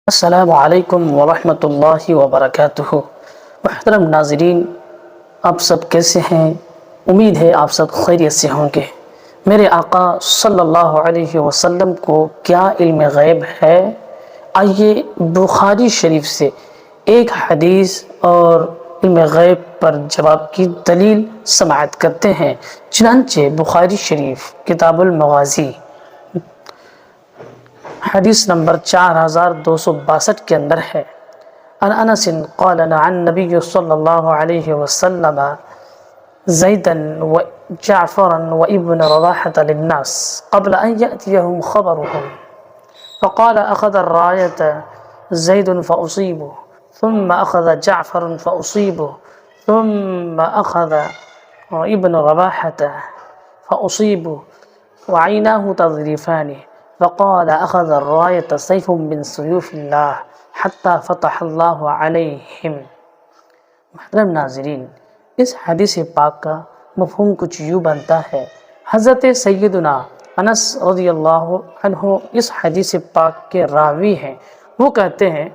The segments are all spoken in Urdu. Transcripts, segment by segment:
السلام علیکم ورحمۃ اللہ وبرکاتہ۔ محترم ناظرین، آپ سب کیسے ہیں؟ امید ہے آپ سب خیریت سے ہوں گے۔ میرے آقا صلی اللہ علیہ وسلم کو کیا علم غیب ہے؟ آئیے بخاری شریف سے ایک حدیث اور علم غیب پر جواب کی دلیل سماعت کرتے ہیں۔ چنانچہ بخاری شریف کتاب المغازی حدیث نمبر 4262 کے اندر ہے، عن انس قال نعى النبي صلى الله عليه وسلم زيدا وجعفرا وابن رواحة للناس قبل أن يأتيهم خبرهم، فقال أخذ الراية زيد فأصيبه، ثم أخذ جعفر فأصيبه، ثم أخذ ابن رواحة فأصيبه وعيناه تذرفان، فقال أخذ الراية سيف من سيوف الله حتى فتح الله عليهم۔ محترم ناظرین، اس حدیث پاک کا مفہوم کچھ یوں بنتا ہے۔ حضرت سیدنا انس رضی اللہ عنہ اس حدیث پاک کے راوی ہیں۔ وہ کہتے ہیں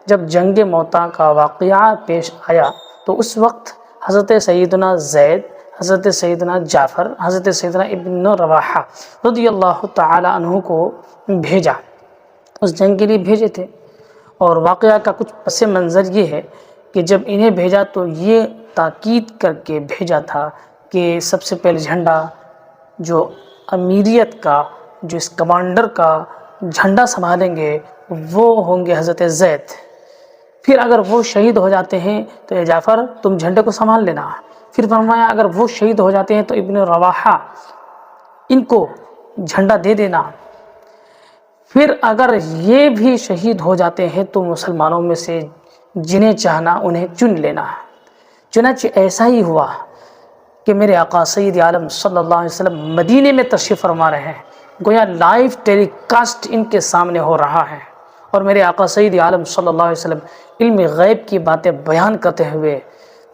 جب جنگ موتا کا واقعہ پیش آیا تو اس وقت حضرت سیدنا زید، حضرت سیدنا جعفر، حضرت سیدنا ابن رواحہ رضی اللہ تعالی عنہ کو بھیجا، اس جنگ کے لیے بھیجے تھے۔ اور واقعہ کا کچھ پس منظر یہ ہے کہ جب انہیں بھیجا تو یہ تاکید کر کے بھیجا تھا کہ سب سے پہلے جھنڈا جو امیریت کا، جو اس کمانڈر کا جھنڈا سنبھالیں گے وہ ہوں گے حضرت زید۔ پھر اگر وہ شہید ہو جاتے ہیں تو اے جعفر تم جھنڈے کو سنبھال لینا۔ پھر فرمایا اگر وہ شہید ہو جاتے ہیں تو ابن رواحہ ان کو جھنڈا دے دینا۔ پھر اگر یہ بھی شہید ہو جاتے ہیں تو مسلمانوں میں سے جنہیں چاہنا انہیں چن لینا۔ چنانچہ ایسا ہی ہوا کہ میرے آقا سید عالم صلی اللہ علیہ وسلم مدینے میں تشریف فرما رہے ہیں، گویا لائیو ٹیلی کاسٹ ان کے سامنے ہو رہا ہے، اور میرے آقا سید عالم صلی اللہ علیہ وسلم علم غیب کی باتیں بیان کرتے ہوئے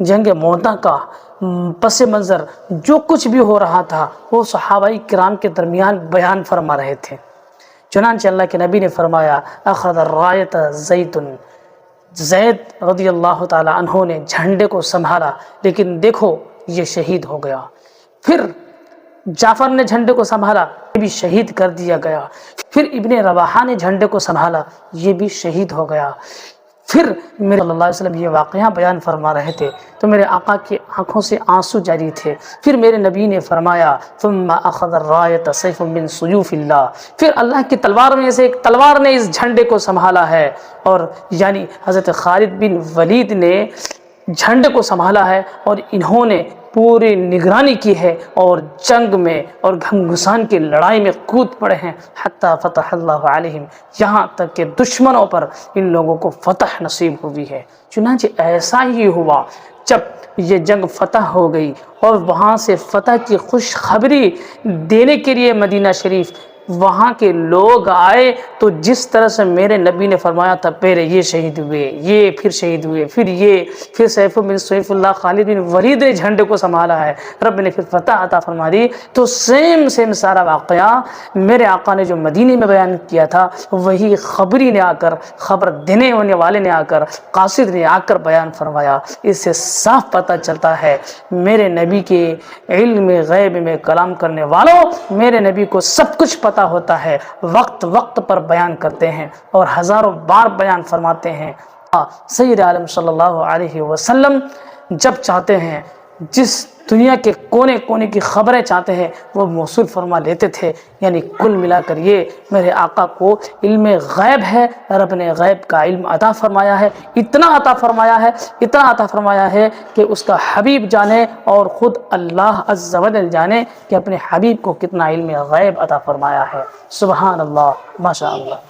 جنگ موتا کا پس منظر جو کچھ بھی ہو رہا تھا وہ صحابہ کرام کے درمیان بیان فرما رہے تھے۔ چنانچہ اللہ کے نبی نے فرمایا اخذ الرایۃ زید رضی اللہ تعالی عنہ نے جھنڈے کو سنبھالا، لیکن دیکھو یہ شہید ہو گیا۔ پھر جعفر نے جھنڈے کو سنبھالا، یہ بھی شہید کر دیا گیا۔ پھر ابن رواحہ نے جھنڈے کو سنبھالا، یہ بھی شہید ہو گیا۔ پھر میرے صلی اللہ علیہ وسلم یہ واقعہ بیان فرما رہے تھے تو میرے آقا کی آنکھوں سے آنسو جاری تھے۔ پھر میرے نبی نے فرمایا ثم اخذ الرایۃ سیف من سیوف اللہ، پھر اللہ کی تلوار میں سے ایک تلوار نے اس جھنڈے کو سنبھالا ہے، اور یعنی حضرت خالد بن ولید نے جھنڈے کو سنبھالا ہے، اور انہوں نے پوری نگرانی کی ہے اور جنگ میں اور گھمگھسان کی لڑائی میں کود پڑے ہیں، حتی فتح اللہ علیہم، یہاں تک کہ دشمنوں پر ان لوگوں کو فتح نصیب ہوئی ہے۔ چنانچہ ایسا ہی ہوا جب یہ جنگ فتح ہو گئی اور وہاں سے فتح کی خوشخبری دینے کے لیے مدینہ شریف وہاں کے لوگ آئے تو جس طرح سے میرے نبی نے فرمایا تھا پہلے یہ شہید ہوئے، یہ پھر شہید ہوئے، پھر سیف من سیف اللہ خالد بن ولید نے جھنڈے کو سنبھالا ہے، رب نے پھر فتح عطا فرما دی۔ تو سیم سارا واقعہ میرے آقا نے جو مدینے میں بیان کیا تھا وہی خبری نے آ کر، خبر دینے ہونے والے نے آ کر، قاصد نے آ کر بیان فرمایا۔ اس سے صاف پتہ چلتا ہے میرے نبی کے علم غیب میں کلام کرنے والوں، میرے نبی کو سب کچھ پتہ ہوتا ہے، وقت وقت پر بیان کرتے ہیں اور ہزاروں بار بیان فرماتے ہیں۔ سید عالم صلی اللہ علیہ وسلم جب چاہتے ہیں جس دنیا کے کونے کونے کی خبریں چاہتے ہیں وہ موصول فرما لیتے تھے۔ یعنی کل ملا کر یہ میرے آقا کو علم غیب ہے، رب نے غیب کا علم عطا فرمایا ہے، اتنا عطا فرمایا ہے کہ اس کا حبیب جانے اور خود اللہ عز و جل جانے کہ اپنے حبیب کو کتنا علم غیب عطا فرمایا ہے۔ سبحان اللہ، ماشاء اللہ۔